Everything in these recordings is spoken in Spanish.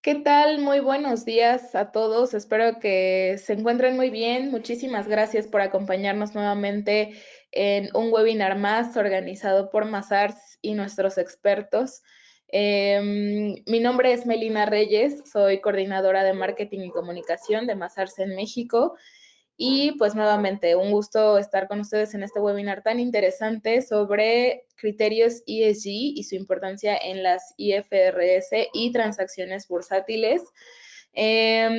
¿Qué tal? Muy buenos días a todos. Espero que se encuentren muy bien. Muchísimas gracias por acompañarnos nuevamente en un webinar más organizado por Mazars y nuestros expertos. Mi nombre es Melina Reyes, soy coordinadora de marketing y comunicación de Mazars en México. Y pues nuevamente, un gusto estar con ustedes en este webinar tan interesante sobre criterios ESG y su importancia en las IFRS y transacciones bursátiles.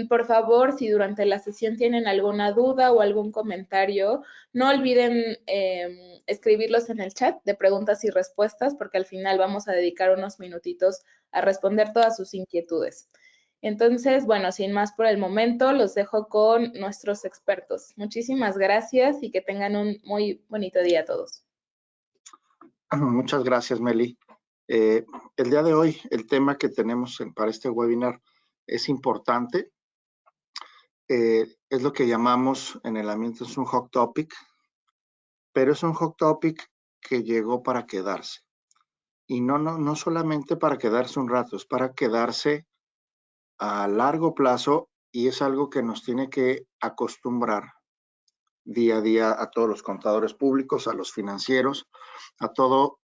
Por favor, si durante la sesión tienen alguna duda o algún comentario, no olviden escribirlos en el chat de preguntas y respuestas, porque al final vamos a dedicar unos minutitos a responder todas sus inquietudes. Entonces, bueno, sin más por el momento, los dejo con nuestros expertos. Muchísimas gracias y que tengan un muy bonito día a todos. Muchas gracias, Meli. El día de hoy, el tema que tenemos para este webinar es importante. Es lo que llamamos en el ambiente, es un hot topic, pero es un hot topic que llegó para quedarse. Y no solamente para quedarse un rato, es para quedarse a largo plazo, y es algo que nos tiene que acostumbrar día a día a todos los contadores públicos, a los financieros, a todos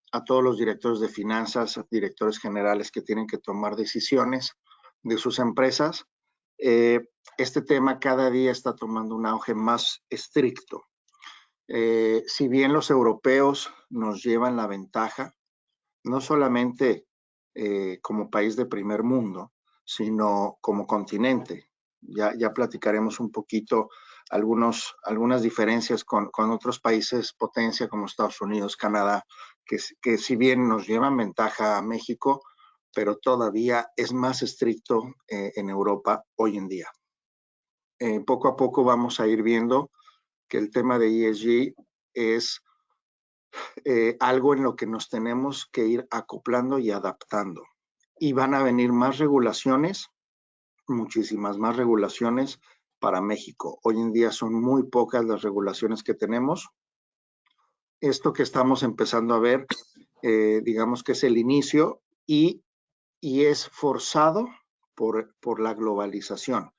los directores de finanzas, directores generales que tienen que tomar decisiones de sus empresas. Este tema cada día está tomando un auge más estricto. Si bien los europeos nos llevan la ventaja, no solamente como país de primer mundo, sino como continente. Ya platicaremos un poquito algunas diferencias con otros países potencia como Estados Unidos, Canadá, que si bien nos llevan ventaja a México, pero todavía es más estricto en Europa hoy en día. Poco a poco vamos a ir viendo que el tema de ESG es algo en lo que nos tenemos que ir acoplando y adaptando. Y van a venir más regulaciones, muchísimas más regulaciones para México. Hoy en día son muy pocas las regulaciones que tenemos. Esto que estamos empezando a ver, digamos que es el inicio y es forzado por la globalización.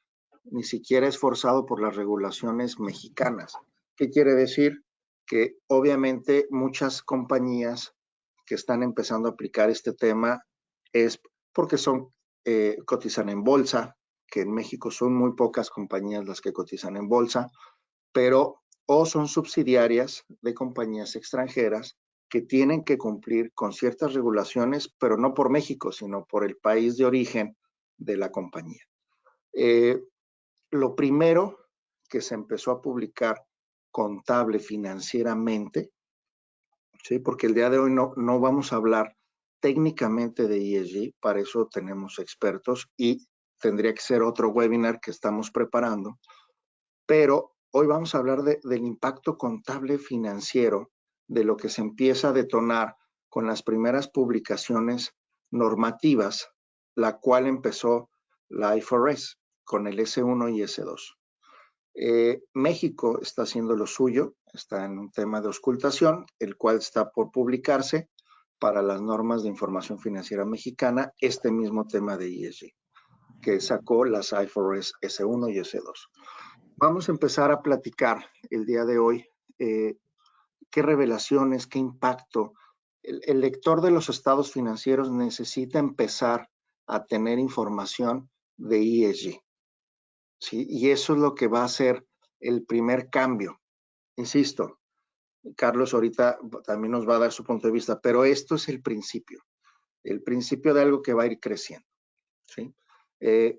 Ni siquiera es forzado por las regulaciones mexicanas. ¿Qué quiere decir? Que obviamente muchas compañías que están empezando a aplicar este tema es porque cotizan en bolsa, que en México son muy pocas compañías las que cotizan en bolsa, pero o son subsidiarias de compañías extranjeras que tienen que cumplir con ciertas regulaciones, pero no por México, sino por el país de origen de la compañía. Lo primero que se empezó a publicar contable financieramente, ¿sí? Porque el día de hoy no vamos a hablar técnicamente de ESG, para eso tenemos expertos y tendría que ser otro webinar que estamos preparando, pero hoy vamos a hablar del impacto contable financiero, de lo que se empieza a detonar con las primeras publicaciones normativas, la cual empezó la IFRS con el S1 y S2. México está haciendo lo suyo, está en un tema de auscultación, el cual está por publicarse para las normas de información financiera mexicana, este mismo tema de ESG, que sacó las IFRS S1 y S2. Vamos a empezar a platicar el día de hoy qué revelaciones, qué impacto. El lector de los estados financieros necesita empezar a tener información de ESG. ¿Sí? Y eso es lo que va a ser el primer cambio. Insisto, Carlos ahorita también nos va a dar su punto de vista, pero esto es el principio de algo que va a ir creciendo. ¿Sí?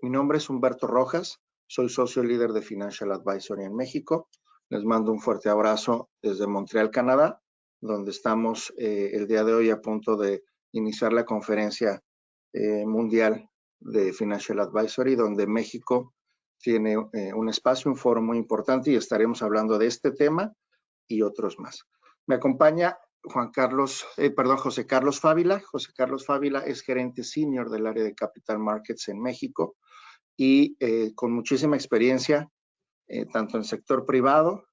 Mi nombre es Humberto Rojas, soy socio líder de Financial Advisory en México. Les mando un fuerte abrazo desde Montreal, Canadá, donde estamos el día de hoy a punto de iniciar la conferencia mundial de Financial Advisory, donde México tiene un espacio, un foro muy importante y estaremos hablando de este tema y otros más. Me acompaña José Carlos Fávila. José Carlos Fávila es gerente senior del área de Capital Markets en México y con muchísima experiencia, tanto en sector privado,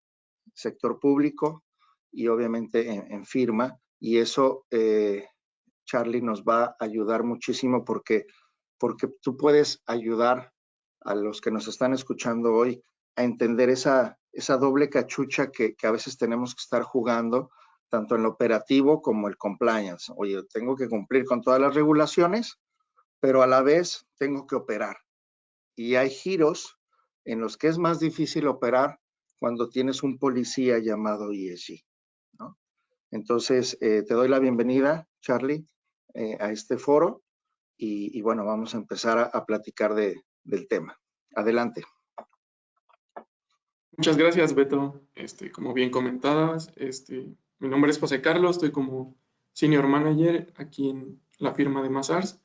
sector público y obviamente en firma. Y eso, Charlie, nos va a ayudar muchísimo porque porque tú puedes ayudar a los que nos están escuchando hoy a entender esa doble cachucha que a veces tenemos que estar jugando, tanto en lo operativo como el compliance. Oye, tengo que cumplir con todas las regulaciones, pero a la vez tengo que operar. Y hay giros en los que es más difícil operar cuando tienes un policía llamado ESG, ¿no? Entonces, te doy la bienvenida, Charlie, a este foro y bueno, vamos a empezar a platicar del tema. Adelante. Muchas gracias, Beto. Como bien comentabas, mi nombre es José Carlos, estoy como Senior Manager aquí en la firma de Mazars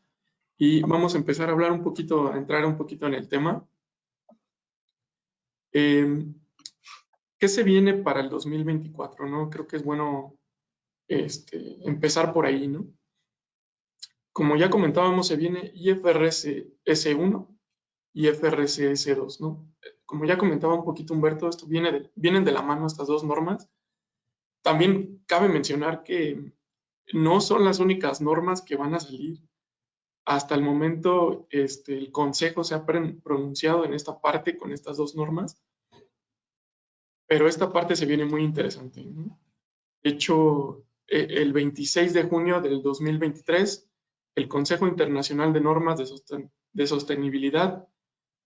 y vamos a empezar a hablar un poquito, a entrar un poquito en el tema. ¿Qué se viene para el 2024? ¿No? Creo que es bueno empezar por ahí, ¿no? Como ya comentábamos, se viene IFRS S1 y IFRS S2, ¿no? Como ya comentaba un poquito Humberto, esto vienen de la mano estas dos normas. También cabe mencionar que no son las únicas normas que van a salir. Hasta el momento, el Consejo se ha pronunciado en esta parte con estas dos normas, pero esta parte se viene muy interesante, ¿no? De hecho, el 26 de junio del 2023, el Consejo Internacional de Normas de Sostenibilidad,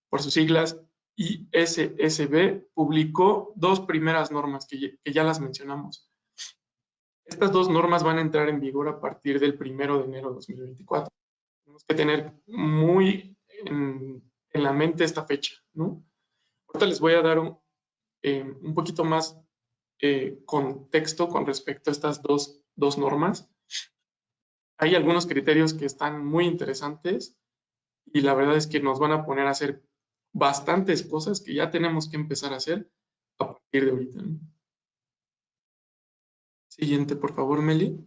por sus siglas ISSB, publicó dos primeras normas que ya las mencionamos. Estas dos normas van a entrar en vigor a partir del 1 de enero de 2024. Tenemos que tener muy en la mente esta fecha, ¿no? Ahorita les voy a dar un poquito más contexto con respecto a estas dos normas. Hay algunos criterios que están muy interesantes y la verdad es que nos van a poner a hacer bastantes cosas que ya tenemos que empezar a hacer a partir de ahorita, ¿no? Siguiente, por favor, Meli.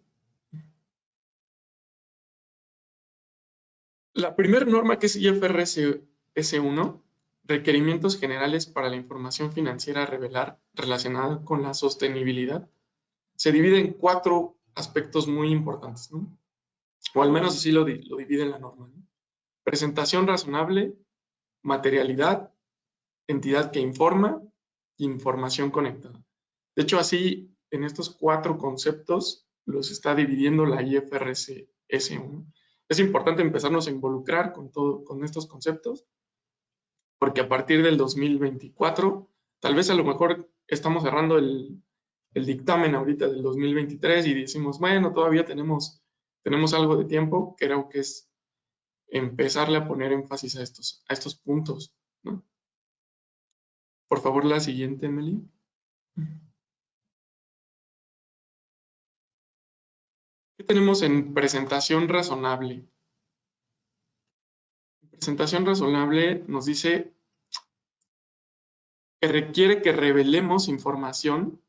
La primera norma, que es IFRS S1, requerimientos generales para la información financiera a revelar relacionada con la sostenibilidad, se divide en 4 aspectos muy importantes, ¿no? O al menos así lo divide la norma, ¿no? Presentación razonable, materialidad, entidad que informa, información conectada. De hecho, así, en estos 4 conceptos los está dividiendo la IFRS S1. Es importante empezarnos a involucrar con estos conceptos, porque a partir del 2024, tal vez a lo mejor estamos cerrando el dictamen ahorita del 2023 y decimos, bueno, todavía tenemos algo de tiempo. Creo que es empezarle a poner énfasis a estos puntos, ¿no? Por favor, la siguiente, Emily. ¿Qué tenemos en presentación razonable? Presentación razonable nos dice que requiere que revelemos información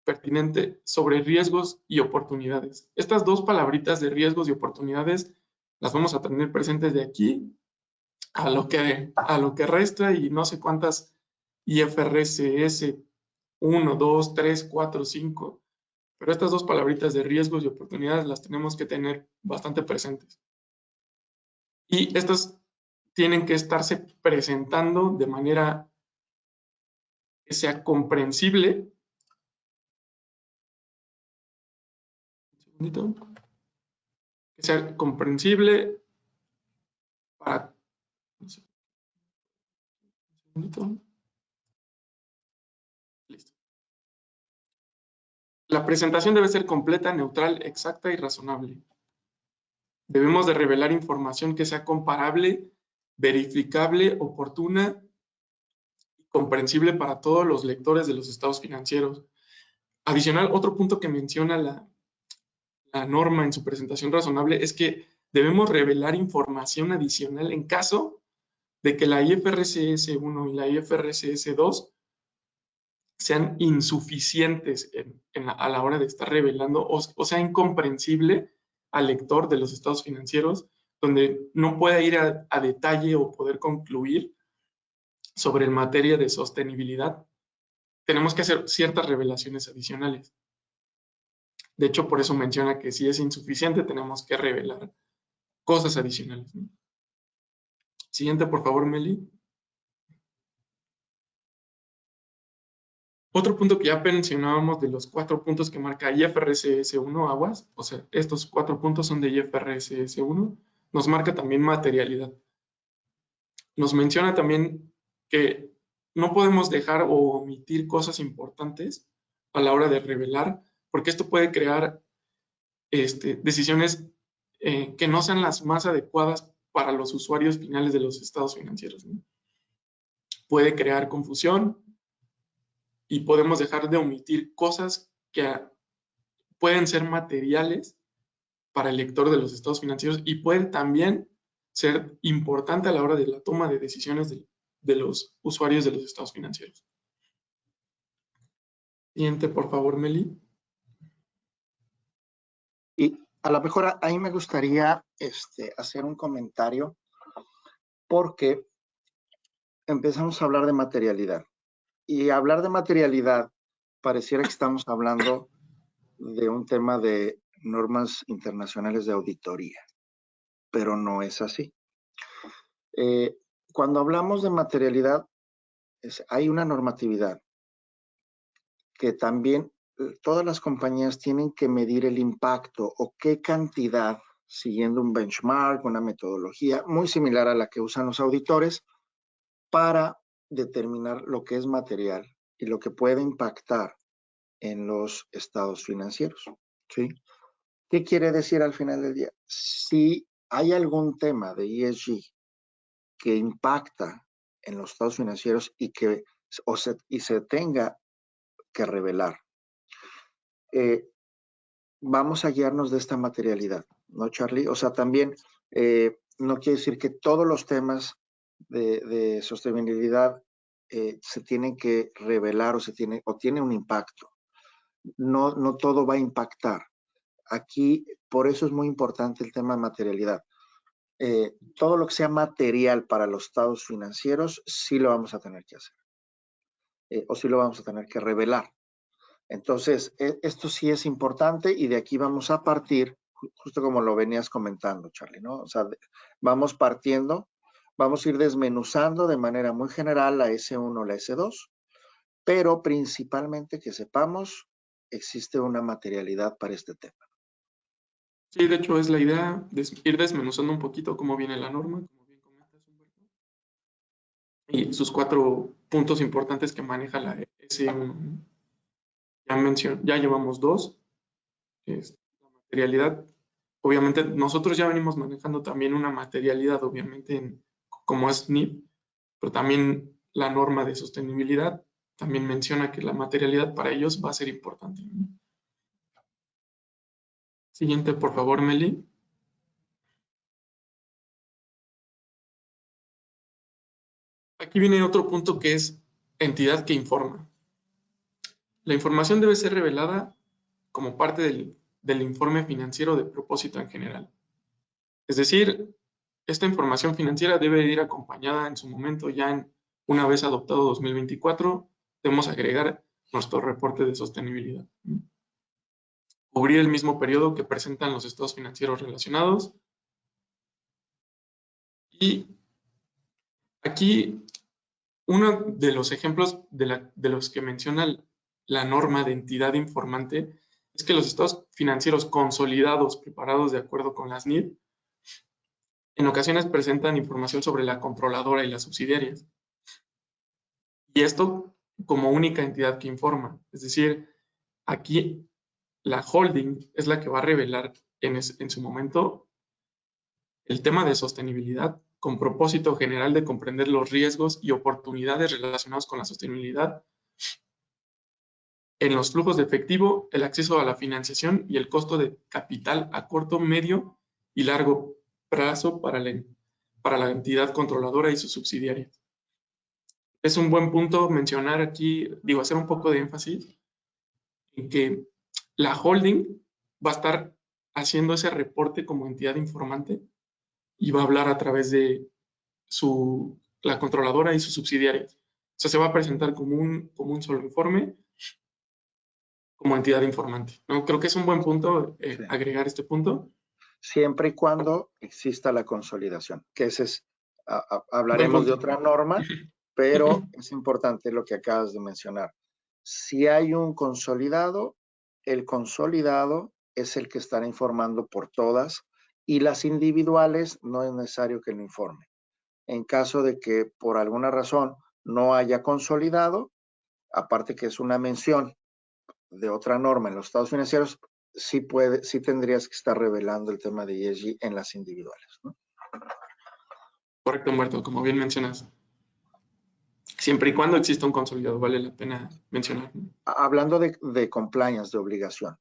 pertinente sobre riesgos y oportunidades. Estas dos palabritas de riesgos y oportunidades las vamos a tener presentes de aquí a lo que resta y no sé cuántas IFRS 1, 2, 3, 4, 5, pero estas dos palabritas de riesgos y oportunidades las tenemos que tener bastante presentes. Y estas tienen que estarse presentando de manera que sea comprensible. Un segundito. Que sea comprensible para... Un segundito. Listo. La presentación debe ser completa, neutral, exacta y razonable. Debemos de revelar información que sea comparable, verificable, oportuna y comprensible para todos los lectores de los estados financieros. Adicional, otro punto que menciona la norma en su presentación razonable es que debemos revelar información adicional en caso de que la IFRS S1 y la IFRS S2 sean insuficientes a la hora de estar revelando o sea incomprensible al lector de los estados financieros, donde no pueda ir a detalle o poder concluir sobre el materia de sostenibilidad. Tenemos que hacer ciertas revelaciones adicionales. De hecho, por eso menciona que si es insuficiente tenemos que revelar cosas adicionales, ¿no? Siguiente, por favor, Meli. Otro punto que ya mencionábamos de los 4 puntos que marca IFRS S1, aguas, o sea, estos 4 puntos son de IFRS S1, nos marca también materialidad. Nos menciona también que no podemos dejar o omitir cosas importantes a la hora de revelar, porque esto puede crear decisiones que no sean las más adecuadas para los usuarios finales de los estados financieros, ¿no? Puede crear confusión y podemos dejar de omitir cosas que pueden ser materiales para el lector de los estados financieros y pueden también ser importante a la hora de la toma de decisiones de los usuarios de los estados financieros. Siguiente, por favor, Meli. Y a lo mejor ahí me gustaría hacer un comentario porque empezamos a hablar de materialidad. Y hablar de materialidad pareciera que estamos hablando de un tema de normas internacionales de auditoría, pero no es así. Cuando hablamos de materialidad, hay una normatividad que también todas las compañías tienen que medir el impacto o qué cantidad, siguiendo un benchmark, una metodología muy similar a la que usan los auditores, para determinar lo que es material y lo que puede impactar en los estados financieros, ¿sí? ¿Qué quiere decir al final del día? Si hay algún tema de ESG que impacta en los estados financieros y se tenga que revelar, vamos a guiarnos de esta materialidad, ¿no, Charlie? O sea, también no quiere decir que todos los temas de sostenibilidad se tienen que revelar o tiene un impacto. No todo va a impactar. Aquí, por eso es muy importante el tema de materialidad. Todo lo que sea material para los estados financieros, sí lo vamos a tener que hacer. O sí lo vamos a tener que revelar. Entonces, esto sí es importante y de aquí vamos a partir, justo como lo venías comentando, Charlie, ¿no? O sea, vamos partiendo, vamos a ir desmenuzando de manera muy general la S1, la S2, pero principalmente que sepamos, existe una materialidad para este tema. Sí, de hecho es la idea de ir desmenuzando un poquito cómo viene la norma, como bien comentas, Humberto, y sus 4 puntos importantes que maneja la S1, ¿no? Ya llevamos 2, la materialidad. Obviamente nosotros ya venimos manejando también una materialidad, obviamente, como es NIP, pero también la norma de sostenibilidad también menciona que la materialidad para ellos va a ser importante, ¿no? Siguiente, por favor, Meli. Aquí viene otro punto que es entidad que informa. La información debe ser revelada como parte del informe financiero de propósito en general. Es decir, esta información financiera debe ir acompañada en su momento, una vez adoptado 2024, debemos agregar nuestro reporte de sostenibilidad. Cubrir el mismo periodo que presentan los estados financieros relacionados. Y aquí uno de los ejemplos de los que menciona la norma de entidad informante es que los estados financieros consolidados preparados de acuerdo con las NID en ocasiones presentan información sobre la controladora y las subsidiarias. Y esto como única entidad que informa. Es decir, aquí la holding es la que va a revelar en su momento el tema de sostenibilidad con propósito general de comprender los riesgos y oportunidades relacionados con la sostenibilidad en los flujos de efectivo, el acceso a la financiación y el costo de capital a corto, medio y largo plazo para la entidad controladora y sus subsidiarias. Es un buen punto mencionar aquí, hacer un poco de énfasis en que la holding va a estar haciendo ese reporte como entidad informante y va a hablar a través de la controladora y sus subsidiarias. O sea, se va a presentar como un solo informe como entidad informante, ¿no? Creo que es un buen punto Sí. agregar este punto. Siempre y cuando exista la consolidación, que ese es hablaremos de otra norma, pero es importante lo que acabas de mencionar. Si hay un consolidado, el consolidado es el que estará informando por todas y las individuales no es necesario que lo informe. En caso de que por alguna razón no haya consolidado, aparte que es una mención de otra norma en los estados financieros, sí tendrías que estar revelando el tema de ESG en las individuales, ¿no? Correcto, Humberto, como bien mencionas. Siempre y cuando exista un consolidado, vale la pena mencionar, ¿no? Hablando de compliance, de obligación,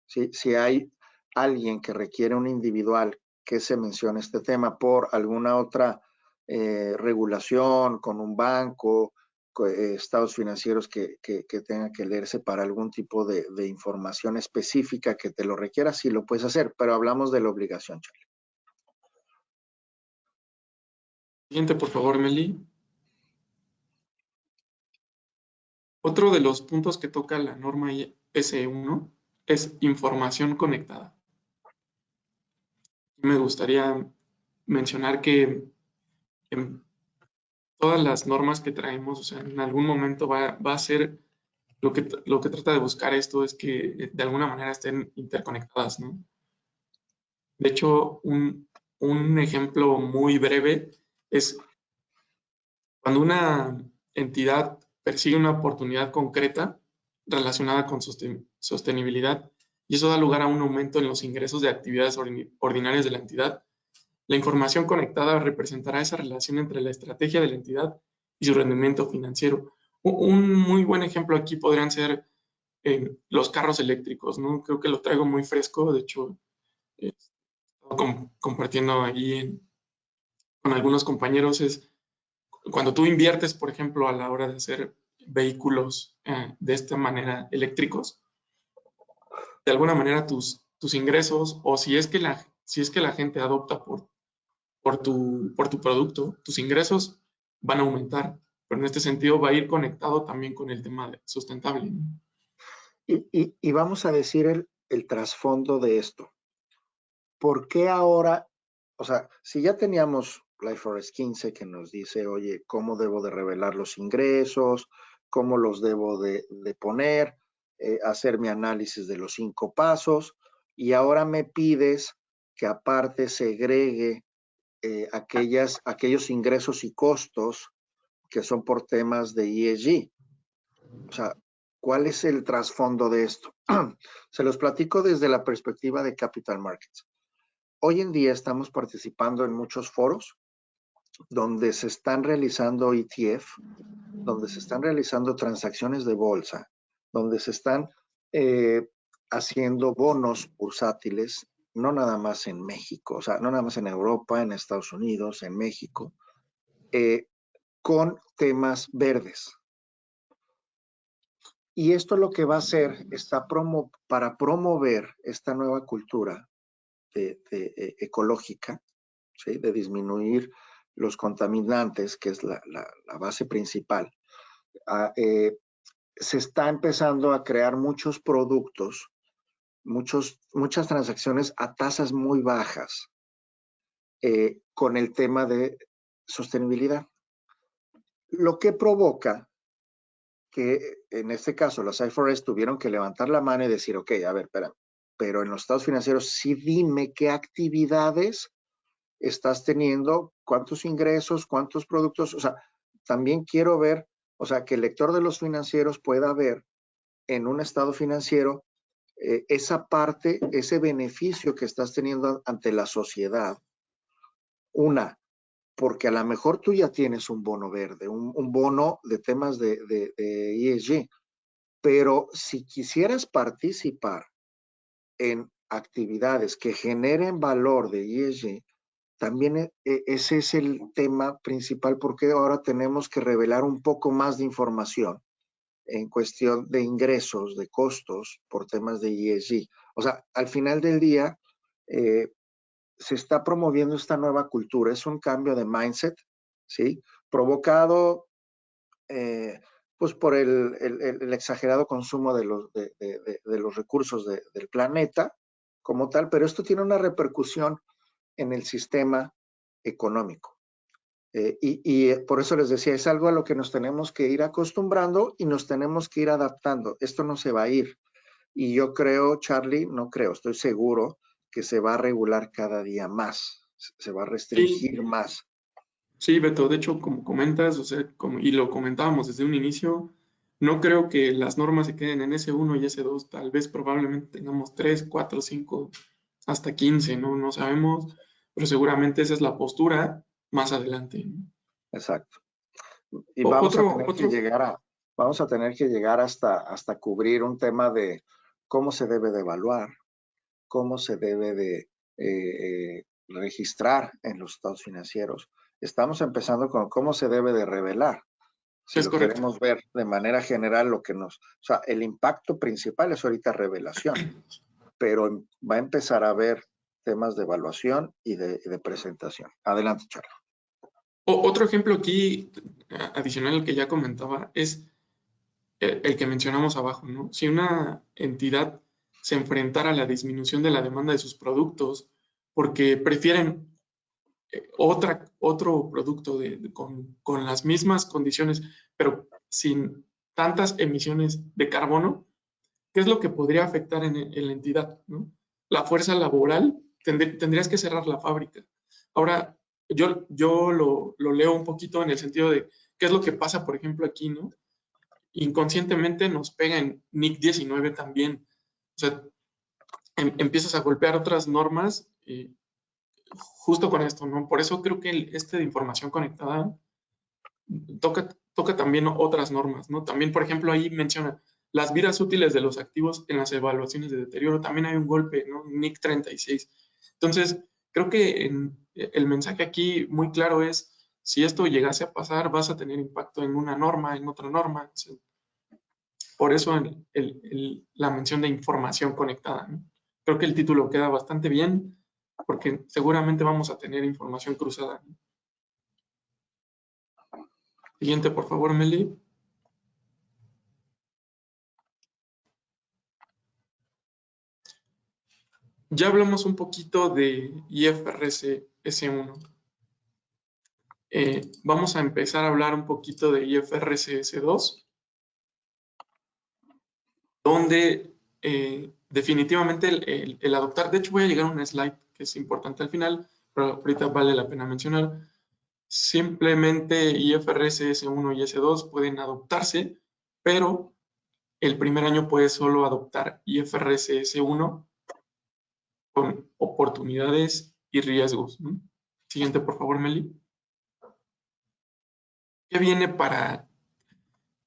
¿sí? Si hay alguien que requiere un individual que se mencione este tema por alguna otra regulación con un banco, estados financieros que tengan que leerse para algún tipo de información específica que te lo requiera, sí lo puedes hacer, pero hablamos de la obligación, Charlie. Siguiente, por favor, Meli. Otro de los puntos que toca la norma S1 es información conectada. Me gustaría mencionar que en todas las normas que traemos, o sea, en algún momento va a ser lo que trata de buscar esto es que de alguna manera estén interconectadas, ¿no? De hecho, un ejemplo muy breve es cuando una entidad persigue una oportunidad concreta relacionada con sostenibilidad y eso da lugar a un aumento en los ingresos de actividades ordinarias de la entidad, la información conectada representará esa relación entre la estrategia de la entidad y su rendimiento financiero. Un muy buen ejemplo aquí podrían ser los carros eléctricos, ¿no? Creo que lo traigo muy fresco, de hecho, he estado compartiendo ahí con algunos compañeros, es cuando tú inviertes, por ejemplo, a la hora de hacer vehículos de esta manera eléctricos, de alguna manera tus ingresos, o si es que la gente adopta por tu producto, tus ingresos van a aumentar, pero en este sentido va a ir conectado también con el tema sustentable, ¿no? Y vamos a decir el trasfondo de esto. ¿Por qué ahora? O sea, si ya teníamos la IFRS 15 que nos dice, oye, ¿cómo debo de revelar los ingresos? ¿Cómo los debo de poner? Hacer mi análisis de los 5 pasos. Y ahora me pides que aparte segregue aquellos ingresos y costos que son por temas de ESG. O sea, ¿cuál es el trasfondo de esto? Se los platico desde la perspectiva de Capital Markets. Hoy en día estamos participando en muchos foros donde se están realizando ETF, donde se están realizando transacciones de bolsa, donde se están haciendo bonos bursátiles, no nada más en México, o sea, no nada más en Europa, en Estados Unidos, en México, con temas verdes. Y esto lo que va a hacer para promover esta nueva cultura ecológica, ¿sí? De disminuir los contaminantes, que es la base principal. Se está empezando a crear muchos productos, muchas transacciones a tasas muy bajas con el tema de sostenibilidad. Lo que provoca que en este caso las IFRS tuvieron que levantar la mano y decir, ok, a ver, espera, pero en los estados financieros sí dime qué actividades estás teniendo, cuántos ingresos, cuántos productos, o sea, también quiero ver, o sea, que el lector de los financieros pueda ver en un estado financiero esa parte, ese beneficio que estás teniendo ante la sociedad. Una, porque a lo mejor tú ya tienes un bono verde, un bono de temas de ESG, pero si quisieras participar en actividades que generen valor de ESG, también ese es el tema principal, porque ahora tenemos que revelar un poco más de información en cuestión de ingresos, de costos por temas de ESG. O sea, al final del día se está promoviendo esta nueva cultura, es un cambio de mindset, ¿sí? Provocado pues por el exagerado consumo de los recursos del planeta como tal, pero esto tiene una repercusión en el sistema económico. Y por eso les decía, es algo a lo que nos tenemos que ir acostumbrando y nos tenemos que ir adaptando. Esto no se va a ir. Y yo creo, Charlie, no creo, estoy seguro que se va a regular cada día más, se va a Sí, restringir más. sí, Beto, de hecho, como comentas, o sea, y lo comentábamos desde un inicio, no creo que las normas se queden en S1 y S2, tal vez probablemente tengamos 3, 4, 5, hasta 15, ¿no? No sabemos, pero seguramente esa es la postura más adelante, ¿no? Exacto. Y Otro, vamos a tener que llegar hasta cubrir un tema de cómo se debe de evaluar, cómo se debe de registrar en los estados financieros. Estamos empezando con cómo se debe de revelar. Si es lo correcto. queremos ver de manera general, o sea, el impacto principal es ahorita revelación, pero va a empezar a haber temas de evaluación y de presentación. Adelante, Charlie. Otro ejemplo aquí, adicional al que ya comentaba, es el que mencionamos abajo, ¿no? Si una entidad se enfrentara a la disminución de la demanda de sus productos porque prefieren otro producto con las mismas condiciones, pero sin tantas emisiones de carbono, ¿qué es lo que podría afectar en la entidad, ¿no? La fuerza laboral, tendrías que cerrar la fábrica. Ahora, yo lo leo un poquito en el sentido de qué es lo que pasa, por ejemplo, aquí, ¿no? Inconscientemente nos pega en NIC 19 también. O sea, empiezas a golpear otras normas justo con esto, ¿no? Por eso creo que este de información conectada toca también otras normas, ¿no? También, por ejemplo, ahí menciona las vidas útiles de los activos en las evaluaciones de deterioro. También hay un golpe, ¿no? NIC 36. Entonces, creo que el mensaje aquí muy claro es, si esto llegase a pasar, vas a tener impacto en una norma, en otra norma. O sea, por eso la mención de información conectada, ¿no? Creo que el título queda bastante bien porque seguramente vamos a tener información cruzada, ¿no? Siguiente, por favor, Meli. Ya hablamos un poquito de IFRS S1. Vamos a empezar a hablar un poquito de IFRS S2, donde definitivamente el adoptar, de hecho voy a llegar a un slide que es importante al final, pero ahorita vale la pena mencionar. Simplemente IFRS S1 y S2 pueden adoptarse, pero el primer año puedes solo adoptar IFRS S1 con oportunidades y riesgos, ¿no? Siguiente, por favor, Meli. ¿Qué viene para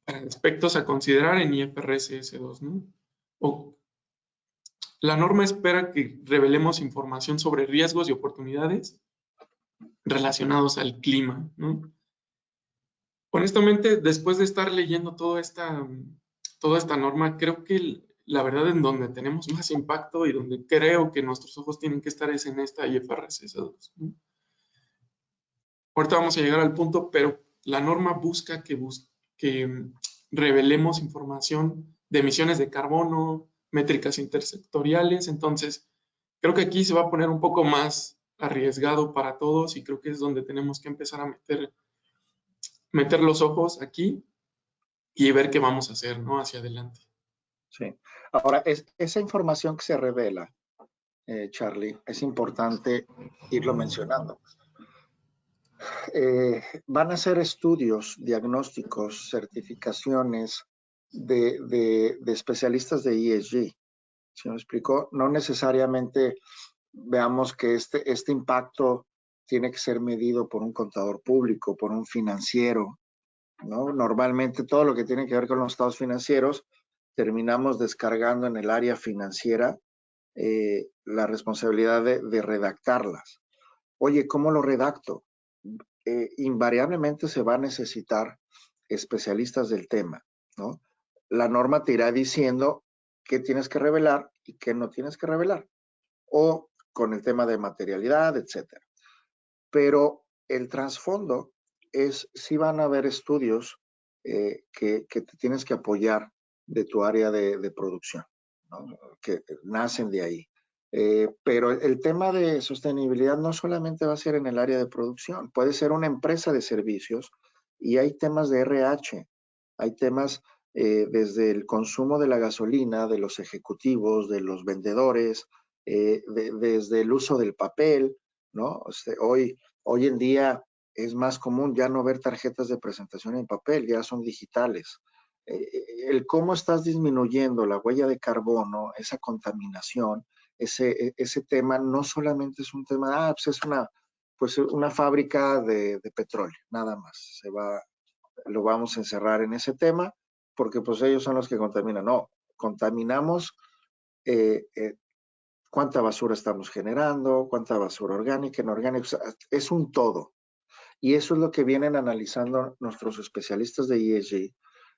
aspectos a considerar en IFRS S2, ¿no? La norma espera que revelemos información sobre riesgos y oportunidades relacionados al clima, ¿no? Honestamente, después de estar leyendo toda esta norma, creo que la verdad en donde tenemos más impacto y donde creo que nuestros ojos tienen que estar es en esta IFRS S2, ¿no? Ahorita vamos a llegar al punto, pero la norma busca que revelemos información de emisiones de carbono, métricas intersectoriales. Entonces, creo que aquí se va a poner un poco más arriesgado para todos y creo que es donde tenemos que empezar a meter los ojos aquí y ver qué vamos a hacer, ¿no? Hacia adelante. Sí. Ahora, esa información que se revela, Charlie, es importante irlo mencionando. Van a ser estudios, diagnósticos, certificaciones de especialistas de ESG. ¿Sí me explicó? No necesariamente veamos que este impacto tiene que ser medido por un contador público, por un financiero, ¿no? Normalmente todo lo que tiene que ver con los estados financieros terminamos descargando en el área financiera la responsabilidad de redactarlas. Oye, ¿cómo lo redacto? Invariablemente se va a necesitar especialistas del tema, ¿no? La norma te irá diciendo qué tienes que revelar y qué no tienes que revelar, o con el tema de materialidad, etcétera. Pero el trasfondo es si van a haber estudios que te tienes que apoyar de tu área de producción, ¿no? Que nacen de ahí. Pero el tema de sostenibilidad no solamente va a ser en el área de producción, puede ser una empresa de servicios y hay temas de RH, hay temas desde el consumo de la gasolina, de los ejecutivos, de los vendedores, desde el uso del papel, ¿no? Hoy en día es más común ya no ver tarjetas de presentación en papel, ya son digitales. El cómo estás disminuyendo la huella de carbono, esa contaminación, ese tema no solamente es un tema, pues es una fábrica de petróleo, nada más. Lo vamos a encerrar en ese tema porque pues ellos son los que contaminan. No, contaminamos cuánta basura estamos generando, cuánta basura orgánica, inorgánica, o sea, es un todo. Y eso es lo que vienen analizando nuestros especialistas de ESG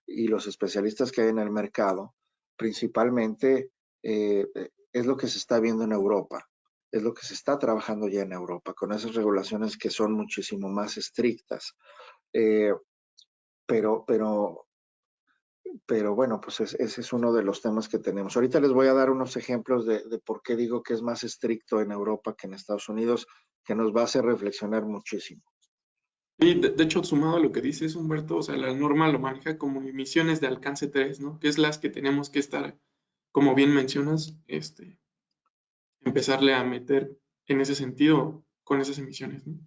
y los especialistas que hay en el mercado, principalmente es lo que se está viendo en Europa, es lo que se está trabajando ya en Europa, con esas regulaciones que son muchísimo más estrictas. Pero bueno, pues ese es uno de los temas que tenemos. Ahorita les voy a dar unos ejemplos de por qué digo que es más estricto en Europa que en Estados Unidos, que nos va a hacer reflexionar muchísimo. Y de hecho, sumado a lo que dices, Humberto, o sea, la norma lo maneja como emisiones de alcance 3, ¿no? Que es las que tenemos que estar, como bien mencionas, empezarle a meter en ese sentido con esas emisiones, ¿no?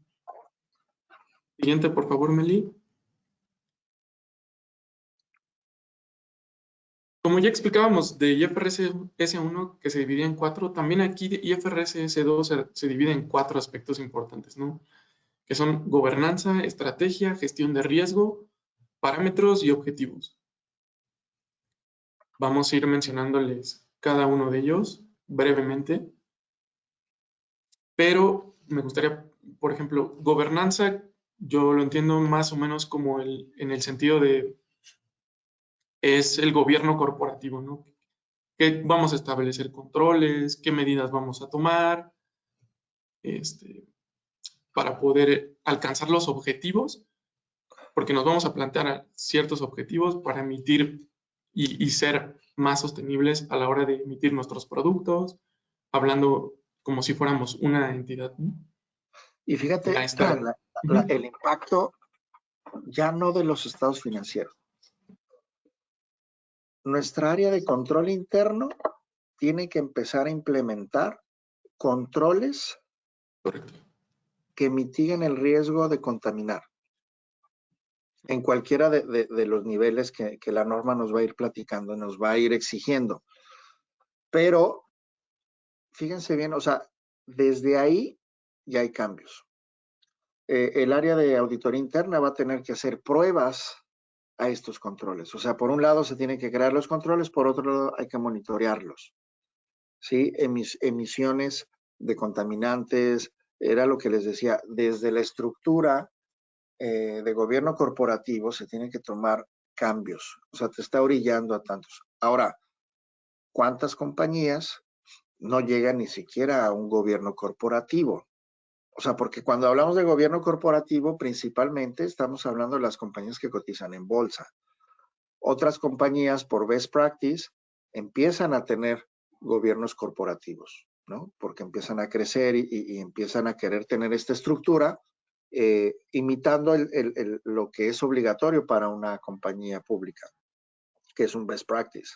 Siguiente, por favor, Meli. Como ya explicábamos de IFRS S1 que se divide en 4, también aquí IFRS S2 se divide en 4 aspectos importantes, ¿no? Que son gobernanza, estrategia, gestión de riesgo, parámetros y objetivos. Vamos a ir mencionándoles cada uno de ellos brevemente, pero me gustaría, por ejemplo, gobernanza, yo lo entiendo más o menos como en el sentido de, es el gobierno corporativo, ¿no? ¿Qué vamos a establecer controles? ¿Qué medidas vamos a tomar? Para poder alcanzar los objetivos, porque nos vamos a plantear ciertos objetivos para emitir y ser más sostenibles a la hora de emitir nuestros productos, hablando como si fuéramos una entidad. Y fíjate, el impacto ya no de los estados financieros. Nuestra área de control interno tiene que empezar a implementar controles Correcto. que mitiguen el riesgo de contaminar en cualquiera de los niveles que la norma nos va a ir platicando, nos va a ir exigiendo. Pero fíjense bien, o sea, desde ahí ya hay cambios. El área de auditoría interna va a tener que hacer pruebas a estos controles. O sea, por un lado se tienen que crear los controles, por otro lado hay que monitorearlos. ¿Sí? Emisiones de contaminantes, era lo que les decía, desde la estructura de gobierno corporativo se tienen que tomar cambios. O sea, te está orillando a tantos. Ahora, ¿cuántas compañías no llegan ni siquiera a un gobierno corporativo? O sea, porque cuando hablamos de gobierno corporativo, principalmente estamos hablando de las compañías que cotizan en bolsa. Otras compañías, por best practice, empiezan a tener gobiernos corporativos, ¿no? Porque empiezan a crecer y empiezan a querer tener esta estructura, imitando lo que es obligatorio para una compañía pública, que es un best practice,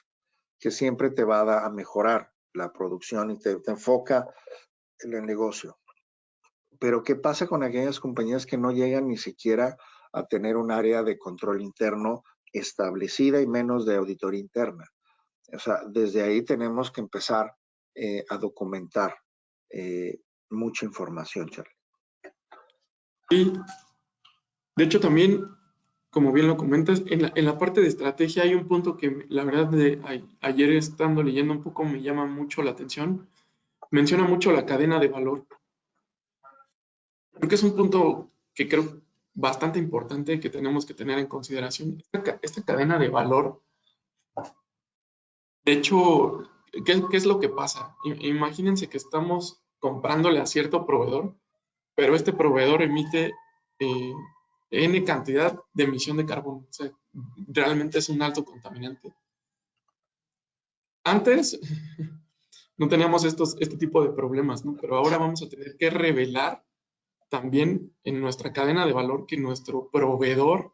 que siempre te va a mejorar la producción y te enfoca en el negocio. Pero ¿qué pasa con aquellas compañías que no llegan ni siquiera a tener un área de control interno establecida y menos de auditoría interna? O sea, desde ahí tenemos que empezar a documentar mucha información, Charlie. Y de hecho también, como bien lo comentas, en la parte de estrategia hay un punto que la verdad ayer estando leyendo un poco me llama mucho la atención. Menciona mucho la cadena de valor. Creo que es un punto que creo bastante importante que tenemos que tener en consideración. Esta cadena de valor, de hecho, ¿qué es lo que pasa? Imagínense que estamos comprándole a cierto proveedor, pero este proveedor emite N cantidad de emisión de carbono. O sea, realmente es un alto contaminante. Antes, no teníamos este tipo de problemas, ¿no? Pero ahora vamos a tener que revelar también en nuestra cadena de valor que nuestro proveedor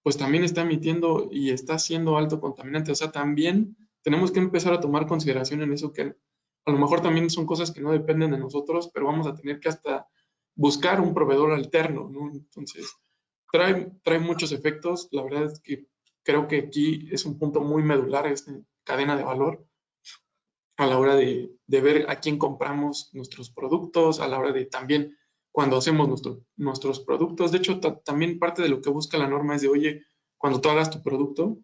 pues también está emitiendo y está siendo alto contaminante. O sea, también tenemos que empezar a tomar consideración en eso, que a lo mejor también son cosas que no dependen de nosotros, pero vamos a tener que hasta buscar un proveedor alterno, ¿no? Entonces, trae muchos efectos. La verdad es que creo que aquí es un punto muy medular esta cadena de valor a la hora de ver a quién compramos nuestros productos, a la hora de también cuando hacemos nuestros productos. De hecho, también parte de lo que busca la norma es de, oye, cuando tú hagas tu producto,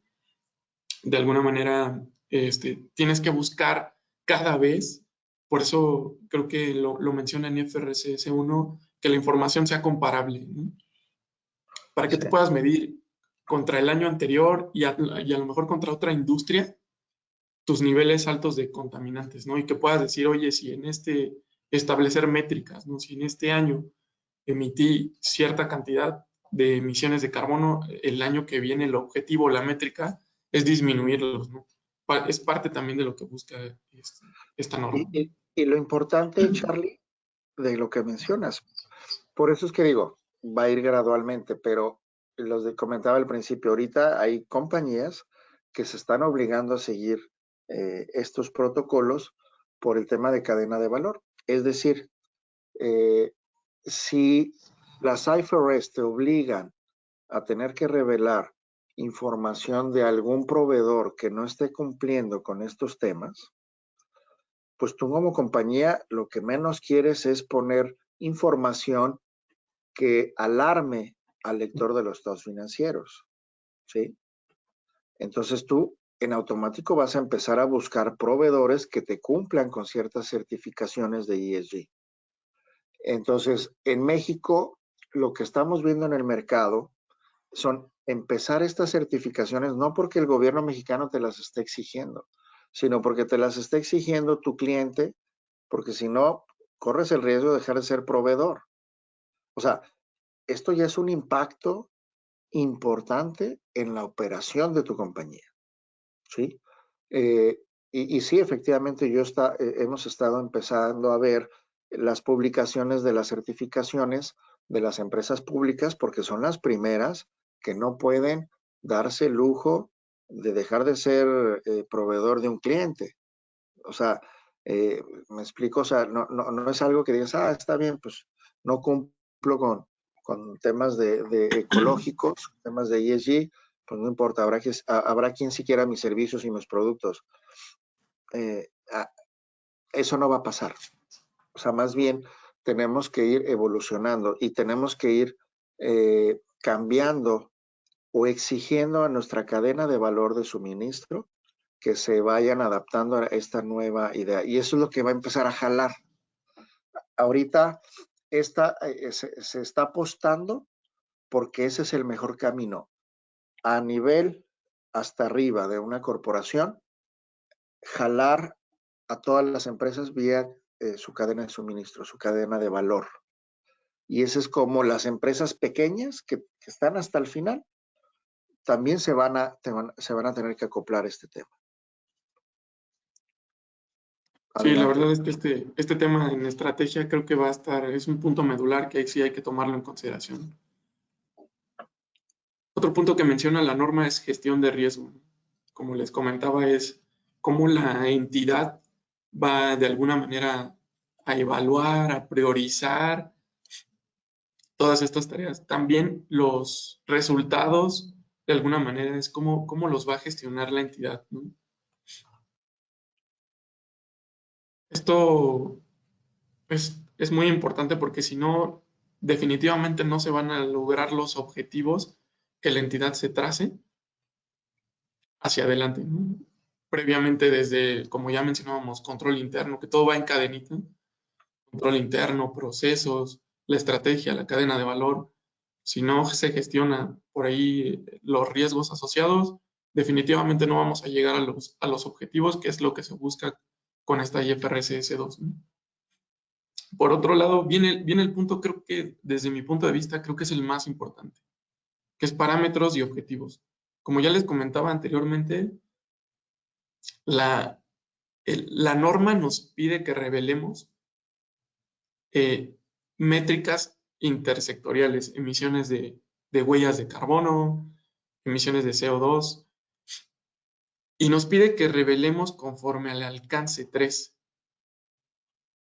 de alguna manera tienes que buscar cada vez, por eso creo que lo menciona en IFRS 1, que la información sea comparable, ¿no? Para que Sí. tú puedas medir contra el año anterior y a lo mejor contra otra industria tus niveles altos de contaminantes, ¿no? Y que puedas decir, oye, si en establecer métricas, ¿no? Si en este año emití cierta cantidad de emisiones de carbono, el año que viene el objetivo, la métrica, es disminuirlos, ¿no? Es parte también de lo que busca esta norma. Y lo importante, Charlie, de lo que mencionas, por eso es que digo, va a ir gradualmente, pero comentaba al principio, ahorita hay compañías que se están obligando a seguir estos protocolos por el tema de cadena de valor. Es decir, si las IFRS te obligan a tener que revelar información de algún proveedor que no esté cumpliendo con estos temas, pues tú como compañía lo que menos quieres es poner información que alarme al lector de los estados financieros, ¿sí? Entonces tú en automático vas a empezar a buscar proveedores que te cumplan con ciertas certificaciones de ESG. Entonces, en México, lo que estamos viendo en el mercado son empezar estas certificaciones no porque el gobierno mexicano te las esté exigiendo, sino porque te las está exigiendo tu cliente, porque si no, corres el riesgo de dejar de ser proveedor. O sea, esto ya es un impacto importante en la operación de tu compañía, ¿sí? Y sí, efectivamente, hemos estado empezando a ver las publicaciones de las certificaciones de las empresas públicas porque son las primeras que no pueden darse el lujo de dejar de ser proveedor de un cliente. O sea, me explico, o sea, no es algo que digas, está bien, pues no cumplo con temas de ecológicos, temas de ESG, pues no importa, habrá quien sí quiera mis servicios y mis productos. Eso no va a pasar. O sea, más bien tenemos que ir evolucionando y tenemos que ir cambiando o exigiendo a nuestra cadena de valor de suministro que se vayan adaptando a esta nueva idea. Y eso es lo que va a empezar a jalar. Ahorita se está apostando porque ese es el mejor camino. A nivel hasta arriba de una corporación, jalar a todas las empresas vía su cadena de suministro, su cadena de valor. Y ese es como las empresas pequeñas que están hasta el final, también se van a tener que acoplar a este tema. Sí, la Adelante. verdad es que este tema en estrategia creo que va a estar, es un punto medular que sí hay que tomarlo en consideración. Otro punto que menciona la norma es gestión de riesgo. Como les comentaba, es cómo la entidad va de alguna manera a evaluar, a priorizar todas estas tareas. También los resultados, de alguna manera, es cómo los va a gestionar la entidad, ¿no? Esto es muy importante porque si no, definitivamente no se van a lograr los objetivos que la entidad se trace hacia adelante, ¿no? Previamente desde, como ya mencionábamos, control interno, que todo va en cadenita, control interno, procesos, la estrategia, la cadena de valor. Si no se gestiona por ahí los riesgos asociados, definitivamente no vamos a llegar a los objetivos, que es lo que se busca con esta IFRS 2, ¿no? Por otro lado, viene el punto, creo que desde mi punto de vista, creo que es el más importante, que es parámetros y objetivos. Como ya les comentaba anteriormente, la norma nos pide que revelemos métricas intersectoriales, emisiones de huellas de carbono, emisiones de CO2, y nos pide que revelemos conforme al alcance 3.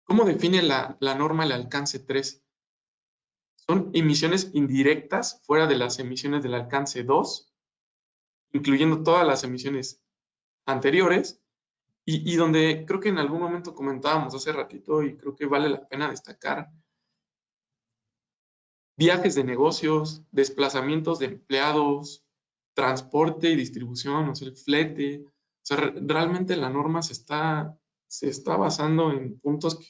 ¿Cómo define la norma el alcance 3? Son emisiones indirectas fuera de las emisiones del alcance 2, incluyendo todas las emisiones anteriores, y donde creo que en algún momento comentábamos hace ratito, y creo que vale la pena destacar, viajes de negocios, desplazamientos de empleados, transporte y distribución, o sea, el flete. O sea, realmente la norma se está basando en puntos que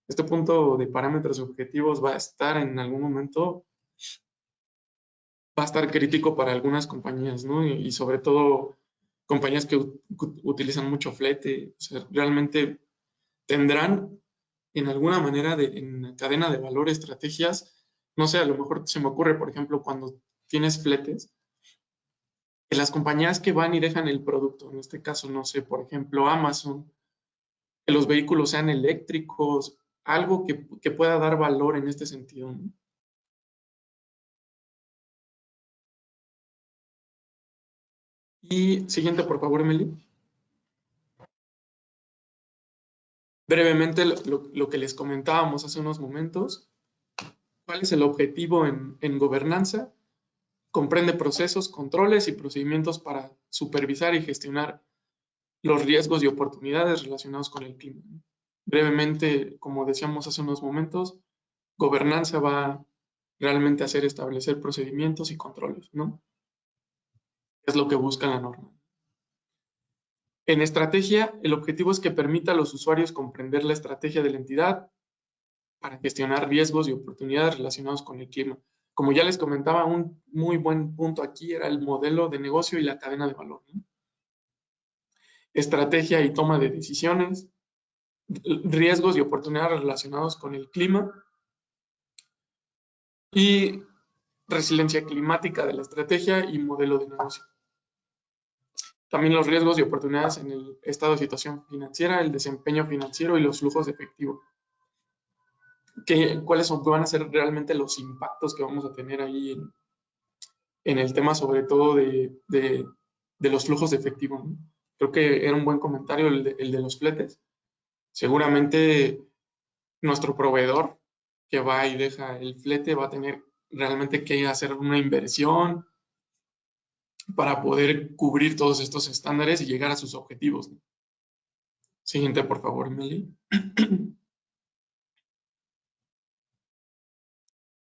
este punto de parámetros objetivos va a estar en algún momento, va a estar crítico para algunas compañías, ¿no? Y sobre todo compañías que utilizan mucho flete. O sea, realmente tendrán en alguna manera en cadena de valor estrategias. No sé, a lo mejor se me ocurre, por ejemplo, cuando tienes fletes, que las compañías que van y dejan el producto, en este caso, no sé, por ejemplo, Amazon, que los vehículos sean eléctricos, algo que pueda dar valor en este sentido, ¿no? Y siguiente, por favor, Emily. Brevemente, lo que les comentábamos hace unos momentos, ¿cuál es el objetivo en gobernanza? Comprende procesos, controles y procedimientos para supervisar y gestionar los riesgos y oportunidades relacionados con el clima. Brevemente, como decíamos hace unos momentos, gobernanza va realmente a hacer establecer procedimientos y controles, ¿no? Es lo que busca la norma. En estrategia, el objetivo es que permita a los usuarios comprender la estrategia de la entidad para gestionar riesgos y oportunidades relacionados con el clima. Como ya les comentaba, un muy buen punto aquí era el modelo de negocio y la cadena de valor, ¿no? Estrategia y toma de decisiones, riesgos y oportunidades relacionados con el clima y resiliencia climática de la estrategia y modelo de negocio. También los riesgos y oportunidades en el estado de situación financiera, el desempeño financiero y los flujos de efectivo. ¿Cuáles van a ser realmente los impactos que vamos a tener ahí en el tema, sobre todo de los flujos de efectivo, ¿no? Creo que era un buen comentario el de los fletes. Seguramente nuestro proveedor que va y deja el flete va a tener realmente que hacer una inversión para poder cubrir todos estos estándares y llegar a sus objetivos, ¿no? Siguiente, por favor, Meli.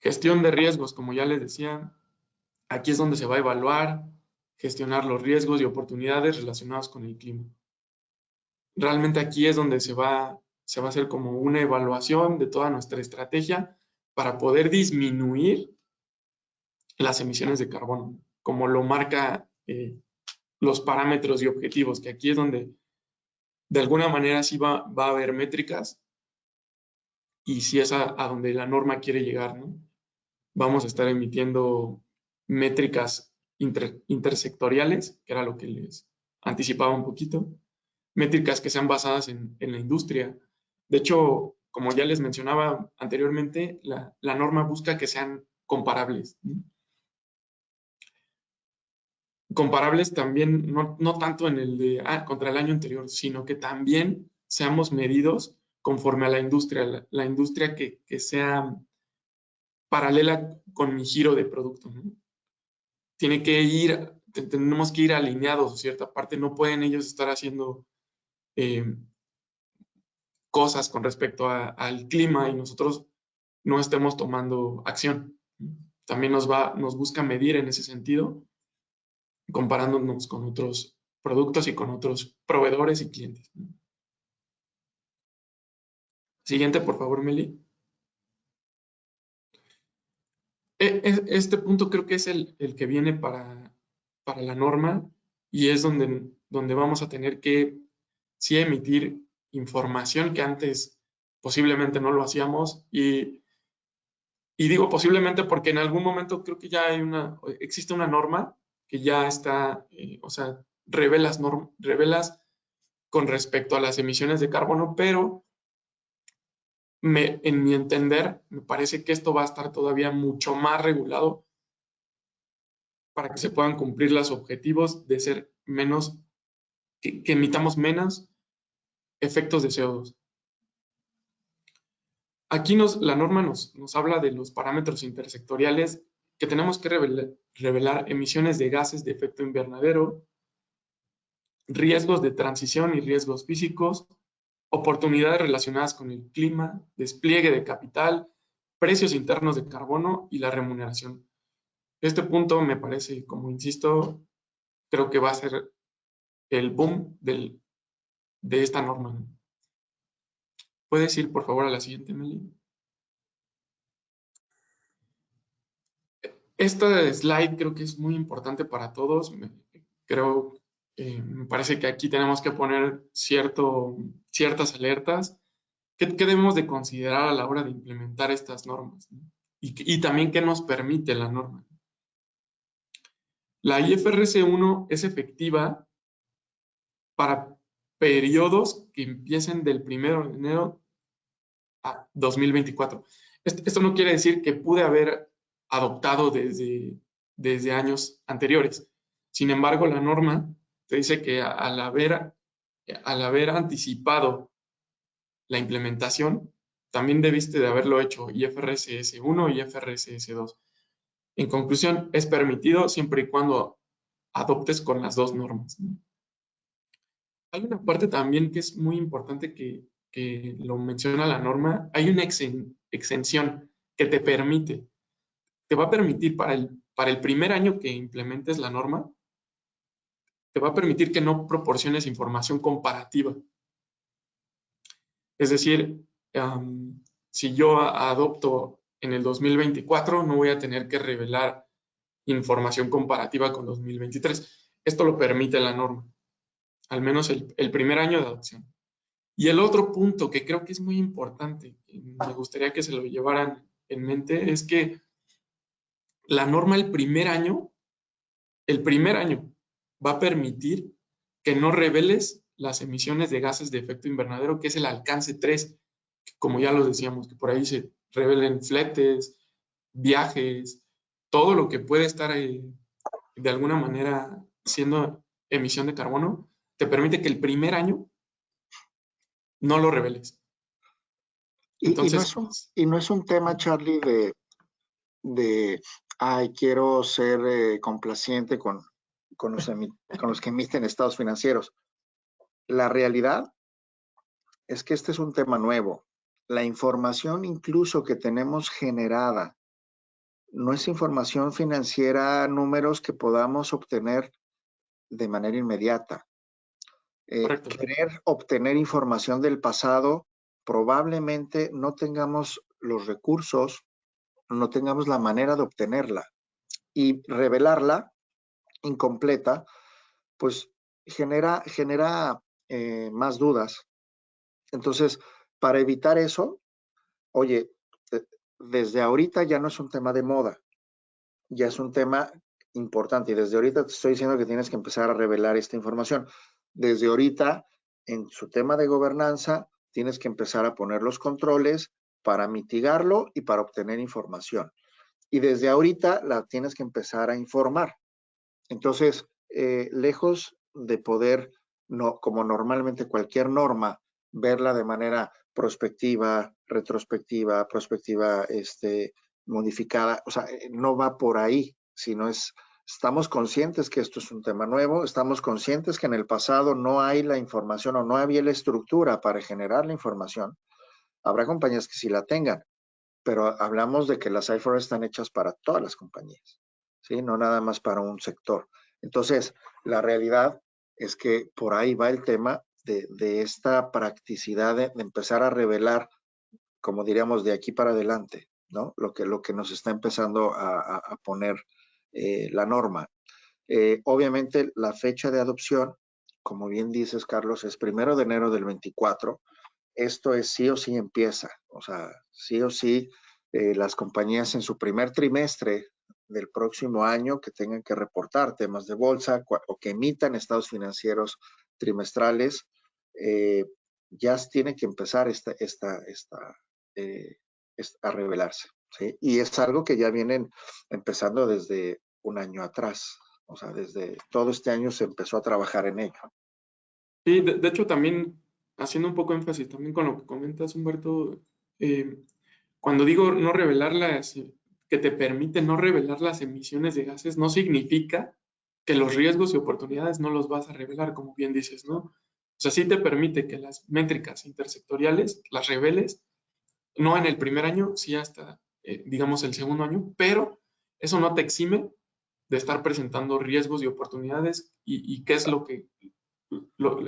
Gestión de riesgos, como ya les decía, aquí es donde se va a evaluar, gestionar los riesgos y oportunidades relacionados con el clima. Realmente aquí es donde se va a hacer como una evaluación de toda nuestra estrategia para poder disminuir las emisiones de carbono, como lo marca los parámetros y objetivos, que aquí es donde de alguna manera sí va a haber métricas y sí es a donde la norma quiere llegar, ¿no? Vamos a estar emitiendo métricas intersectoriales, que era lo que les anticipaba un poquito, métricas que sean basadas en la industria. De hecho, como ya les mencionaba anteriormente, la norma busca que sean comparables, ¿no? Comparables también, no tanto en el de contra el año anterior, sino que también seamos medidos conforme a la industria, la industria que sea paralela con mi giro de producto, ¿no? Tenemos que ir alineados a cierta parte, no pueden ellos estar haciendo cosas con respecto al clima y nosotros no estemos tomando acción. También nos busca medir en ese sentido, comparándonos con otros productos y con otros proveedores y clientes. Siguiente, por favor, Meli. Este punto creo que es el que viene para la norma y es donde vamos a tener que sí emitir información que antes posiblemente no lo hacíamos y digo posiblemente porque en algún momento creo que ya existe una norma que ya está, o sea, revelas con respecto a las emisiones de carbono, pero en mi entender, me parece que esto va a estar todavía mucho más regulado para que se puedan cumplir los objetivos de ser menos, que emitamos menos efectos de CO2. Aquí la norma nos habla de los parámetros intersectoriales que tenemos que revelar emisiones de gases de efecto invernadero, riesgos de transición y riesgos físicos, oportunidades relacionadas con el clima, despliegue de capital, precios internos de carbono y la remuneración. Este punto me parece, como insisto, creo que va a ser el boom de esta norma. ¿Puedes ir, por favor, a la siguiente, Meli? Esta slide creo que es muy importante para todos. Me parece que aquí tenemos que poner ciertas alertas. ¿Qué debemos de considerar a la hora de implementar estas normas? Y también qué nos permite la norma. La IFRS 1 es efectiva para periodos que empiecen del 1 de enero a 2024. Esto no quiere decir que pude haber adoptado desde años anteriores. Sin embargo, la norma te dice que al haber anticipado la implementación, también debiste de haberlo hecho IFRS 1 y IFRS 2. En conclusión, es permitido siempre y cuando adoptes con las dos normas. Hay una parte también que es muy importante que lo menciona la norma. Hay una exención que te va a permitir para el primer año que implementes la norma, te va a permitir que no proporciones información comparativa. Es decir, si yo adopto en el 2024, no voy a tener que revelar información comparativa con 2023. Esto lo permite la norma, al menos el primer año de adopción. Y el otro punto que creo que es muy importante, y me gustaría que se lo llevaran en mente, es que la norma el primer año va a permitir que no reveles las emisiones de gases de efecto invernadero, que es el alcance 3, que como ya lo decíamos, que por ahí se revelen fletes, viajes, todo lo que puede estar de alguna manera siendo emisión de carbono, te permite que el primer año no lo reveles. Entonces, y no es un tema, Charlie, ay, quiero ser complaciente con los que emiten estados financieros. La realidad es que este es un tema nuevo. La información incluso que tenemos generada no es información financiera, números que podamos obtener de manera inmediata. Querer obtener información del pasado, probablemente no tengamos los recursos, no tengamos la manera de obtenerla. Y revelarla incompleta, pues genera más dudas. Entonces, para evitar eso, oye, desde ahorita ya no es un tema de moda, ya es un tema importante y desde ahorita te estoy diciendo que tienes que empezar a revelar esta información. Desde ahorita, en su tema de gobernanza, tienes que empezar a poner los controles para mitigarlo y para obtener información. Y desde ahorita la tienes que empezar a informar. Entonces, lejos de poder, como normalmente cualquier norma, verla de manera prospectiva, retrospectiva, prospectiva, modificada, o sea, no va por ahí, sino estamos conscientes que esto es un tema nuevo, estamos conscientes que en el pasado no hay la información o no había la estructura para generar la información. Habrá compañías que sí la tengan, pero hablamos de que las IFRS están hechas para todas las compañías, ¿sí? No nada más para un sector. Entonces, la realidad es que por ahí va el tema de esta practicidad de empezar a revelar, como diríamos, de aquí para adelante, ¿no? Lo que nos está empezando a poner la norma. Obviamente, la fecha de adopción, como bien dices, Carlos, es 1 de enero del 24. Esto es sí o sí empieza, o sea, sí o sí las compañías en su primer trimestre del próximo año que tengan que reportar temas de bolsa o que emitan estados financieros trimestrales, ya tiene que empezar a revelarse, ¿sí? Y es algo que ya vienen empezando desde un año atrás, o sea, desde todo este año se empezó a trabajar en ello. Sí, de hecho también, haciendo un poco énfasis también con lo que comentas, Humberto, cuando digo no revelar que te permite no revelar las emisiones de gases, no significa que los riesgos y oportunidades no los vas a revelar, como bien dices, ¿no? O sea, sí te permite que las métricas intersectoriales las reveles, no en el primer año, sí hasta, digamos, el segundo año, pero eso no te exime de estar presentando riesgos y oportunidades y qué es lo que,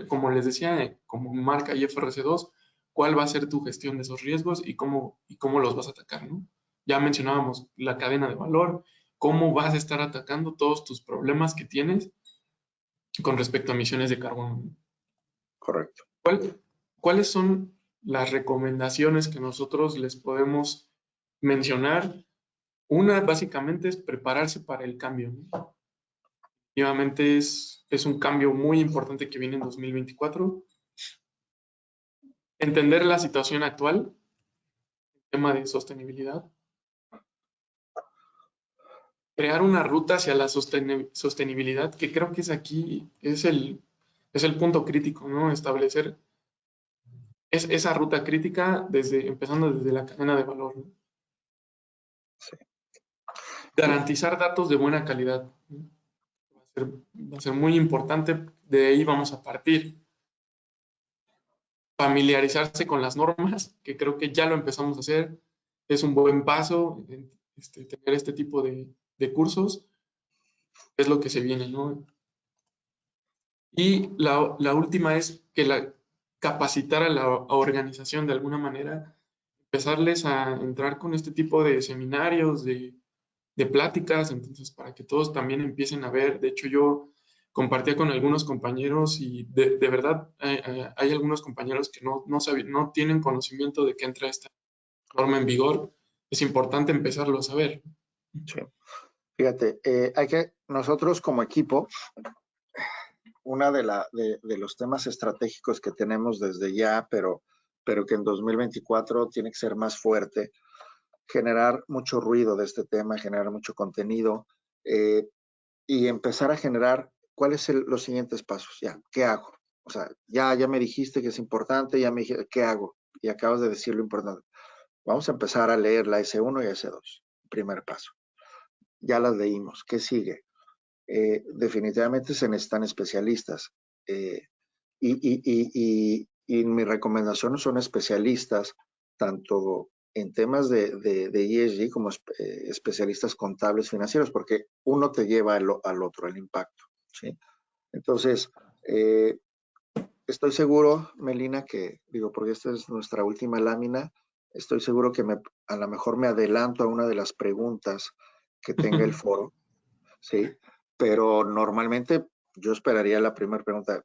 como les decía, como marca IFRC2, cuál va a ser tu gestión de esos riesgos y cómo los vas a atacar, ¿no? Ya mencionábamos la cadena de valor, cómo vas a estar atacando todos tus problemas que tienes con respecto a emisiones de carbono. Correcto. ¿Cuáles son las recomendaciones que nosotros les podemos mencionar? Una, básicamente, es prepararse para el cambio, ¿no? Efectivamente, es un cambio muy importante que viene en 2024. Entender la situación actual, el tema de sostenibilidad. Crear una ruta hacia la sostenibilidad, que creo que es aquí, es el punto crítico, ¿no? Establecer esa ruta crítica empezando desde la cadena de valor, ¿no? Sí. Garantizar datos de buena calidad, ¿no? Va a ser muy importante, de ahí vamos a partir. Familiarizarse con las normas, que creo que ya lo empezamos a hacer, es un buen paso, tener este tipo de cursos, es lo que se viene, ¿no? Y la última es que capacitar a la organización de alguna manera, empezarles a entrar con este tipo de seminarios, de pláticas, entonces para que todos también empiecen a ver. De hecho, yo compartía con algunos compañeros y de verdad hay algunos compañeros que no tienen conocimiento de que entra esta norma en vigor. Es importante empezarlo a saber. Sí. Fíjate, nosotros como equipo, una de los temas estratégicos que tenemos desde ya, pero que en 2024 tiene que ser más fuerte, generar mucho ruido de este tema, generar mucho contenido y empezar a generar cuáles son los siguientes pasos. Ya, ¿qué hago? O sea, ya me dijiste que es importante, ya me dijiste, ¿qué hago? Y acabas de decir lo importante. Vamos a empezar a leer la S1 y S2. Primer paso. Ya las leímos. ¿Qué sigue? Definitivamente se necesitan especialistas. Y mi recomendación son especialistas, tanto en temas de ESG como especialistas contables financieros, porque uno te lleva al otro, el impacto, ¿sí? Entonces, estoy seguro, Melina, porque esta es nuestra última lámina, estoy seguro que a lo mejor me adelanto a una de las preguntas que tenga el foro, ¿sí? Pero normalmente yo esperaría la primera pregunta.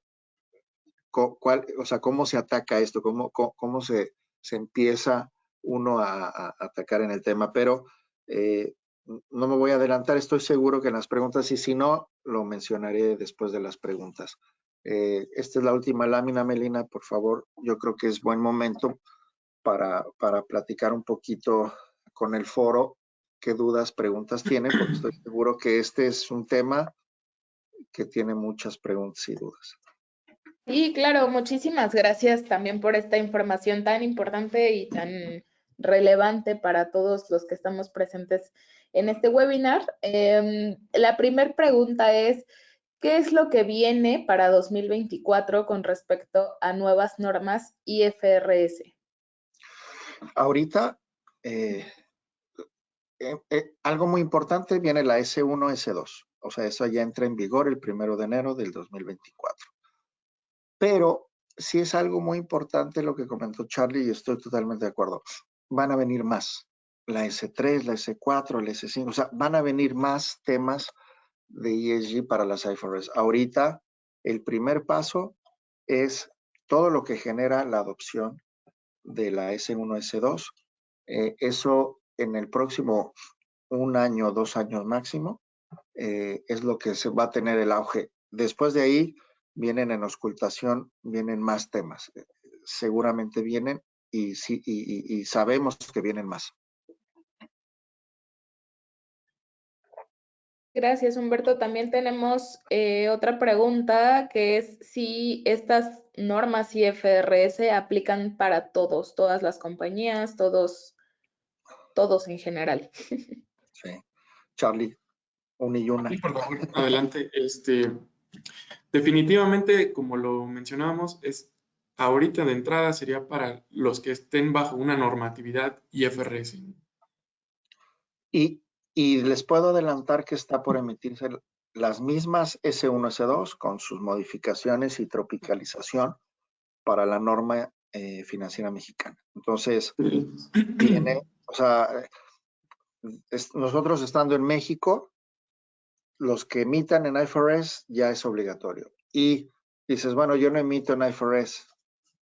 O sea, ¿cómo se ataca esto? ¿Cómo se empieza uno a atacar en el tema? Pero no me voy a adelantar, estoy seguro que en las preguntas, y si no, lo mencionaré después de las preguntas. Esta es la última lámina, Melina, por favor. Yo creo que es buen momento para platicar un poquito con el foro qué dudas, preguntas tienen, porque estoy seguro que este es un tema que tiene muchas preguntas y dudas. Sí, claro, muchísimas gracias también por esta información tan importante y tan relevante para todos los que estamos presentes en este webinar. La primera pregunta es, ¿qué es lo que viene para 2024 con respecto a nuevas normas IFRS? Ahorita, algo muy importante, viene la S1, S2. O sea, eso ya entra en vigor el 1 de enero del 2024. Pero sí es algo muy importante lo que comentó Charlie y estoy totalmente de acuerdo. Van a venir más. La S3, la S4, la S5. O sea, van a venir más temas de ESG para las IFRS. Ahorita, el primer paso es todo lo que genera la adopción de la S1, S2. Eso en el próximo 1 año, 2 años máximo, es lo que se va a tener el auge. Después de ahí vienen en auscultación, vienen más temas. Seguramente vienen y sabemos que vienen más. Gracias, Humberto. También tenemos otra pregunta que es si estas normas IFRS aplican para todos, todas las compañías, todos en general. Sí. Charlie, una y una. Y por favor, adelante. Definitivamente, como lo mencionábamos, ahorita de entrada sería para los que estén bajo una normatividad IFRS. Y les puedo adelantar que está por emitirse las mismas S1, S2 con sus modificaciones y tropicalización para la norma financiera mexicana. Entonces, viene, o sea, nosotros estando en México, los que emitan en IFRS ya es obligatorio. Y dices, bueno, yo no emito en IFRS,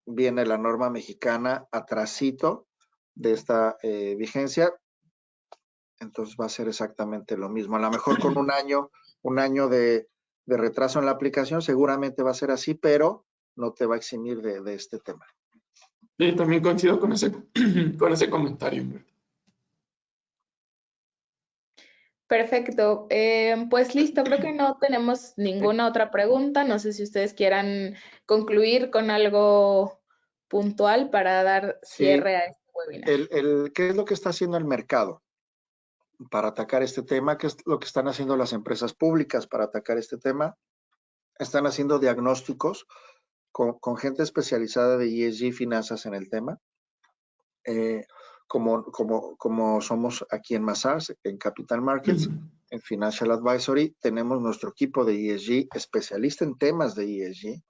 viene la norma mexicana atrasito de esta vigencia, entonces va a ser exactamente lo mismo. A lo mejor con un año de retraso en la aplicación, seguramente va a ser así, pero no te va a eximir de este tema. Sí, también coincido con ese comentario, Humberto. Perfecto. Pues listo, creo que no tenemos ninguna otra pregunta. No sé si ustedes quieran concluir con algo puntual para dar cierre a este webinar. ¿Qué es lo que está haciendo el mercado para atacar este tema? ¿Qué es lo que están haciendo las empresas públicas para atacar este tema? Están haciendo diagnósticos con gente especializada de ESG finanzas en el tema. Como somos aquí en Mazars, en Capital Markets, en Financial Advisory, tenemos nuestro equipo de ESG, especialista en temas de ESG.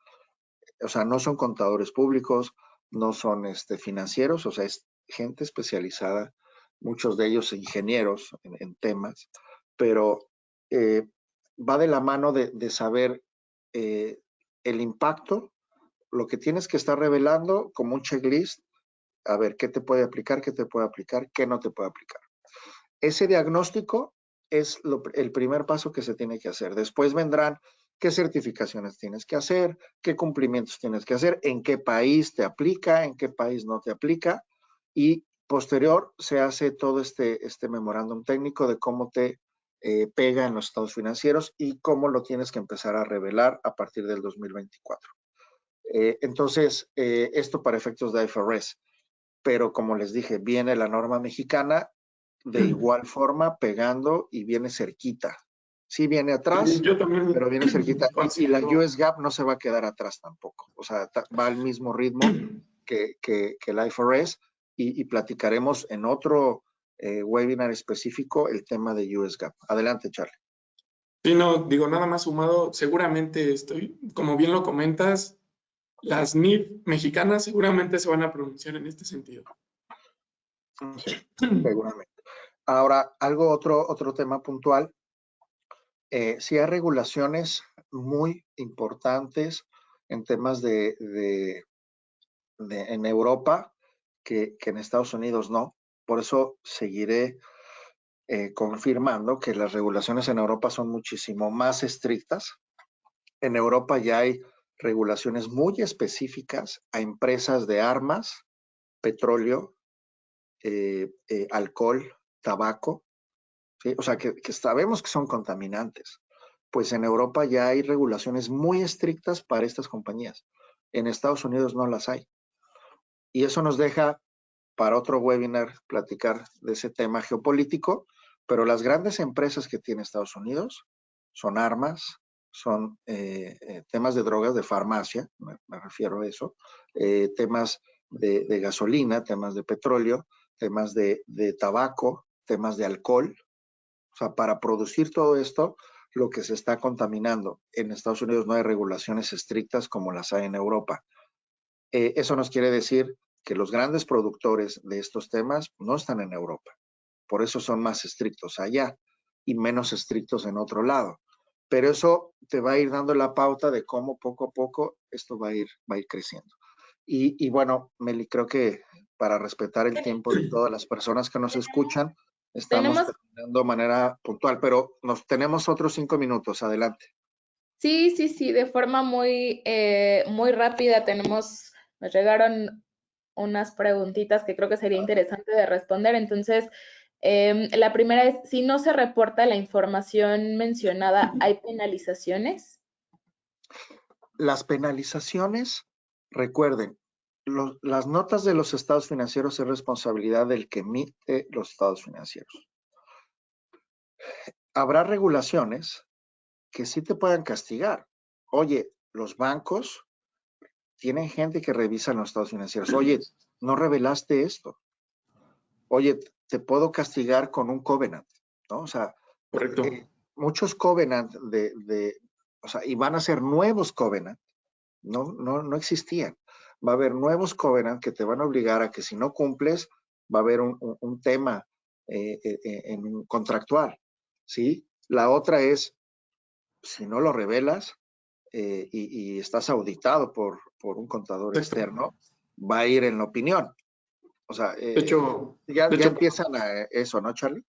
O sea, no son contadores públicos, no son financieros, o sea, es gente especializada, muchos de ellos ingenieros en temas, pero va de la mano de saber el impacto, lo que tienes que estar revelando como un checklist, a ver qué te puede aplicar, qué te puede aplicar, qué no te puede aplicar. Ese diagnóstico es el primer paso que se tiene que hacer. Después vendrán qué certificaciones tienes que hacer, qué cumplimientos tienes que hacer, en qué país te aplica, en qué país no te aplica, y posterior se hace todo este memorándum técnico de cómo te pega en los estados financieros y cómo lo tienes que empezar a revelar a partir del 2024. Entonces, esto para efectos de IFRS, pero como les dije, viene la norma mexicana de igual forma pegando y viene cerquita. Sí viene atrás, Yo también pero viene cerquita. Y la considero, US GAAP no se va a quedar atrás tampoco. O sea, va al mismo ritmo que el IFRS y platicaremos en otro webinar específico el tema de US GAAP. Adelante, Charlie. sí, no, digo, nada más sumado, seguramente como bien lo comentas, las NIF mexicanas seguramente se van a pronunciar en este sentido. Sí, seguramente. Ahora, otro tema puntual. Sí hay regulaciones muy importantes en temas en Europa que en Estados Unidos no. Por eso seguiré confirmando que las regulaciones en Europa son muchísimo más estrictas. En Europa ya hay regulaciones muy específicas a empresas de armas, petróleo, alcohol, tabaco, ¿sí? O sea, que sabemos que son contaminantes. Pues en Europa ya hay regulaciones muy estrictas para estas compañías. En Estados Unidos no las hay. Y eso nos deja para otro webinar platicar de ese tema geopolítico, pero las grandes empresas que tiene Estados Unidos son armas, son temas de drogas, de farmacia, me refiero a eso, temas de gasolina, temas de petróleo, temas de tabaco, temas de alcohol. O sea, para producir todo esto, lo que se está contaminando en Estados Unidos no hay regulaciones estrictas como las hay en Europa. Eso nos quiere decir que los grandes productores de estos temas no están en Europa. Por eso son más estrictos allá y menos estrictos en otro lado. Pero eso te va a ir dando la pauta de cómo poco a poco esto va a ir creciendo. Y bueno, Meli, creo que para respetar el tiempo de todas las personas que nos escuchan, estamos terminando de manera puntual, pero tenemos otros 5 minutos. Adelante. Sí, de forma muy rápida nos llegaron unas preguntitas que creo que sería interesante de responder. Entonces, la primera es, si no se reporta la información mencionada, ¿hay penalizaciones? Las penalizaciones, recuerden, las notas de los estados financieros es responsabilidad del que emite los estados financieros. Habrá regulaciones que sí te puedan castigar. Oye, los bancos tienen gente que revisa los estados financieros. Oye, no revelaste esto. Oye, te puedo castigar con un covenant, ¿no? O sea, Correcto. muchos covenant o sea, y van a ser nuevos covenant, no existían. Va a haber nuevos covenant que te van a obligar a que si no cumples, va a haber un tema contractual, ¿sí? La otra es, si no lo revelas y estás auditado por un contador Exacto. externo, va a ir en la opinión. O sea, De hecho, ya empiezan a eso, ¿no, Charlie?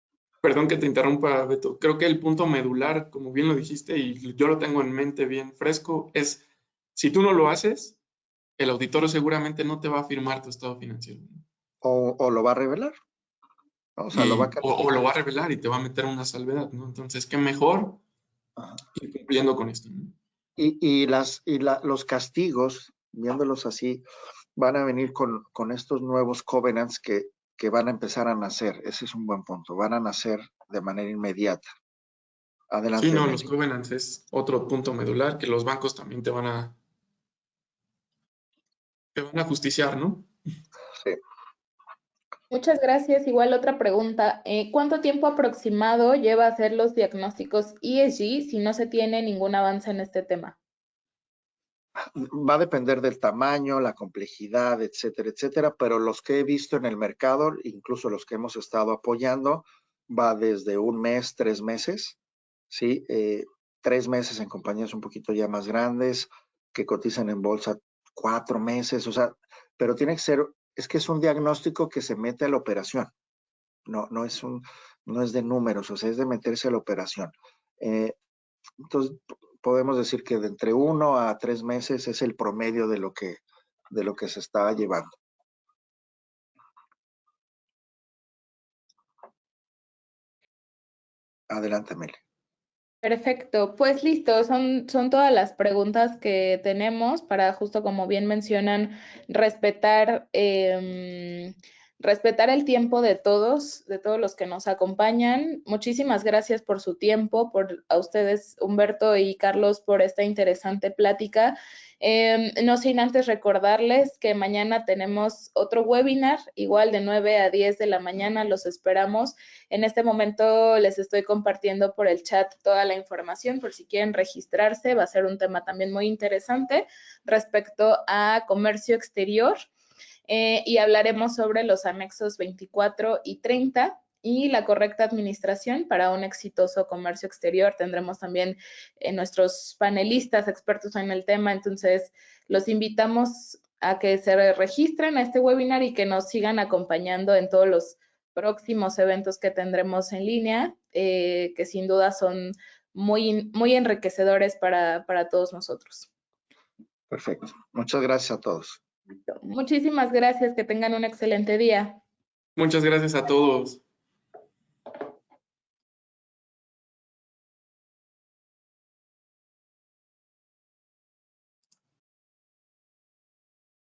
perdón que te interrumpa, Beto. Creo que el punto medular, como bien lo dijiste, y yo lo tengo en mente bien fresco, es si tú no lo haces, el auditor seguramente no te va a firmar tu estado financiero. O lo va a revelar, ¿no? O sea, lo va a O lo calificar. va a revelar y te va a meter una salvedad, ¿no? Entonces, qué mejor Ajá. ir cumpliendo con esto, ¿no? Los castigos, viéndolos así, van a venir con estos nuevos covenants que van a empezar a nacer. Ese es un buen punto. Van a nacer de manera inmediata. Sí, Adelante, no, Meli. los covenants es otro punto medular que los bancos también te van a justiciar, ¿no? Sí. Muchas gracias. Igual otra pregunta. ¿Cuánto tiempo aproximado lleva hacer los diagnósticos ESG si no se tiene ningún avance en este tema? Va a depender del tamaño, la complejidad, etcétera, etcétera, pero los que he visto en el mercado, incluso los que hemos estado apoyando, va desde un mes, 3 meses, ¿sí? 3 meses en compañías un poquito ya más grandes, que cotizan en bolsa 4 meses, o sea, pero tiene que ser, es que es un diagnóstico que se mete a la operación, no es de números, o sea, es de meterse a la operación. Entonces, podemos decir que de entre 1 a 3 meses es el promedio de lo que se está llevando. Adelante, Meli. Perfecto, pues listo, son todas las preguntas que tenemos para justo como bien mencionan, respetar el tiempo de todos los que nos acompañan. Muchísimas gracias por su tiempo, a ustedes, Humberto y Carlos, por esta interesante plática. No sin antes recordarles que mañana tenemos otro webinar, igual de 9 a 10 de la mañana, los esperamos. En este momento les estoy compartiendo por el chat toda la información por si quieren registrarse. Va a ser un tema también muy interesante respecto a comercio exterior y hablaremos sobre los anexos 24 y 30 y la correcta administración para un exitoso comercio exterior. Tendremos también nuestros panelistas expertos en el tema, entonces los invitamos a que se registren a este webinar y que nos sigan acompañando en todos los próximos eventos que tendremos en línea, que sin duda son muy enriquecedores para todos nosotros. Perfecto. Muchas gracias a todos. Muchísimas gracias, que tengan un excelente día. Muchas gracias a todos.